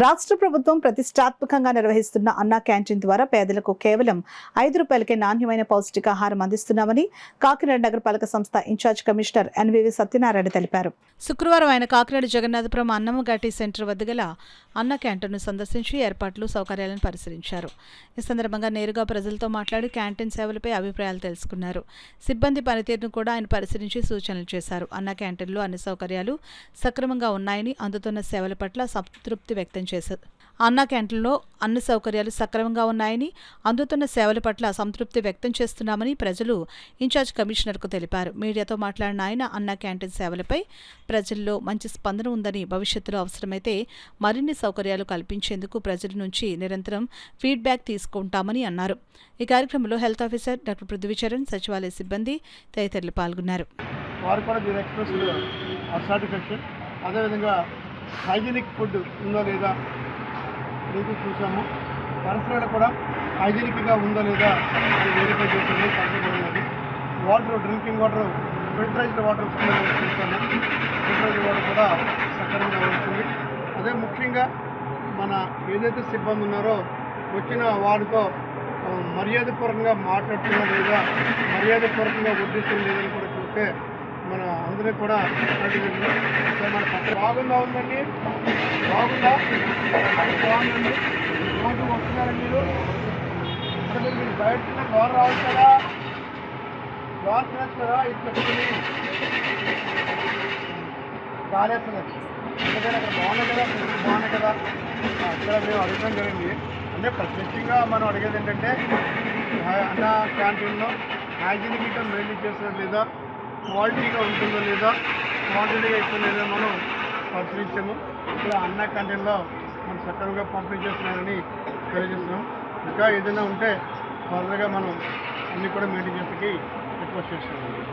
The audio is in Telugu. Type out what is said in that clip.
రాష్ట్ర ప్రభుత్వం ప్రతిష్టాత్మకంగా నిర్వహిస్తున్న అన్నా క్యాంటీన్ ద్వారా పేదలకు కేవలం ₹5కే నాణ్యమైన పౌష్టికాహారం అందిస్తున్నామని కాకినాడ నగరపాలక సంస్థ ఇన్ఛార్జ్ కమిషనర్ ఎన్వివి సత్యనారాయణ తెలిపారు. శుక్రవారం ఆయన కాకినాడ జగన్నాథపురం అన్నమఘాటి సెంటర్ వద్ద గల అన్నా క్యాంటీన్ను సందర్శించి ఏర్పాట్లు, సౌకర్యాలను పరిశీలించారు. ఈ సందర్భంగా నేరుగా ప్రజలతో మాట్లాడి క్యాంటీన్ సేవలపై అభిప్రాయాలు తెలుసుకున్నారు. సిబ్బంది పనితీరును కూడా ఆయన పరిశీలించి సూచనలు చేశారు. అన్నా క్యాంటీన్లో అన్ని సౌకర్యాలు సక్రమంగా ఉన్నాయని, అందుతున్న సేవల పట్ల సంతృప్తి వ్యక్తం చేశారు. అన్నా క్యాంటీన్లో అన్ని సౌకర్యాలు సక్రమంగా ఉన్నాయని, అందుతున్న సేవల పట్ల సంతృప్తి వ్యక్తం చేస్తున్నామని ప్రజలు ఇన్ఛార్జ్ కమిషనర్కు తెలిపారు. మీడియాతో మాట్లాడిన ఆయన అన్నా క్యాంటీన్ సేవలపై ప్రజల్లో మంచి స్పందన ఉందని, భవిష్యత్తులో అవసరమైతే మరిన్ని సౌకర్యాలు కల్పించేందుకు ప్రజల నుంచి నిరంతరం ఫీడ్బ్యాక్ తీసుకుంటామని అన్నారు. ఈ కార్యక్రమంలో హెల్త్ ఆఫీసర్ డాక్టర్ పృథ్వీచరణ్, సచివాలయ సిబ్బంది తదితరులు పాల్గొన్నారు. హైజీనిక్ ఫుడ్ ఉందో లేదా అనేది చూసాము. పరిసరాలు కూడా హైజీనిక్గా ఉందో లేదా అది వెరిఫై చేస్తుంది. పరిశీలించినది వాటర్, డ్రింకింగ్ వాటర్, ఫిల్టరైజ్డ్ వాటర్ చూస్తాము. ఫిల్టరైజ్డ్ వాటర్ కూడా సక్రమంగా వస్తుంది. అదే ముఖ్యంగా మన ఏదైతే సిబ్బంది ఉన్నారో వచ్చిన వారితో మర్యాదపూర్వకంగా మాట్లాడుతున్నా లేదా మర్యాదపూర్వకంగా వడ్డిస్తుంది లేదని కూడా చూస్తే మన అందరికీ కూడా మన పక్కన బాగుందా ఉందండి, బాగుందా బాగుందండి. రోజు వస్తున్నారండి మీరు అంటే మీరు బయట లోన్ రావచ్చు కదా, లోన్ తినచ్చు కదా. ఇట్లా కాలేస్తుంది ఎందుకంటే అక్కడ బాగున్నాయి కదా, బాగున్నాయి కదా. అక్కడ మేము అడగడం జరిగింది. అంటే ప్రత్యేకంగా మనం అడిగేది ఏంటంటే అన్న క్యాంటీన్లో హైజీనిక్గా మెయింటైన్ చేస్తున్నారు లేదా, క్వాలిటీగా ఉంటుందో లేదా, క్వాంటిటీగా ఇస్తుందో లేదా మనం పరిశీలించాము. ఇక్కడ అన్న క్యాంటీన్లో మనం సక్రమంగా పంపిణీ చేస్తున్నారని తెలియజేస్తున్నాం. ఇంకా ఏదైనా ఉంటే ఫర్దర్గా మనం అన్నీ కూడా మెయింటైన్ చేసేకి రిక్వెస్ట్ చేస్తున్నాం.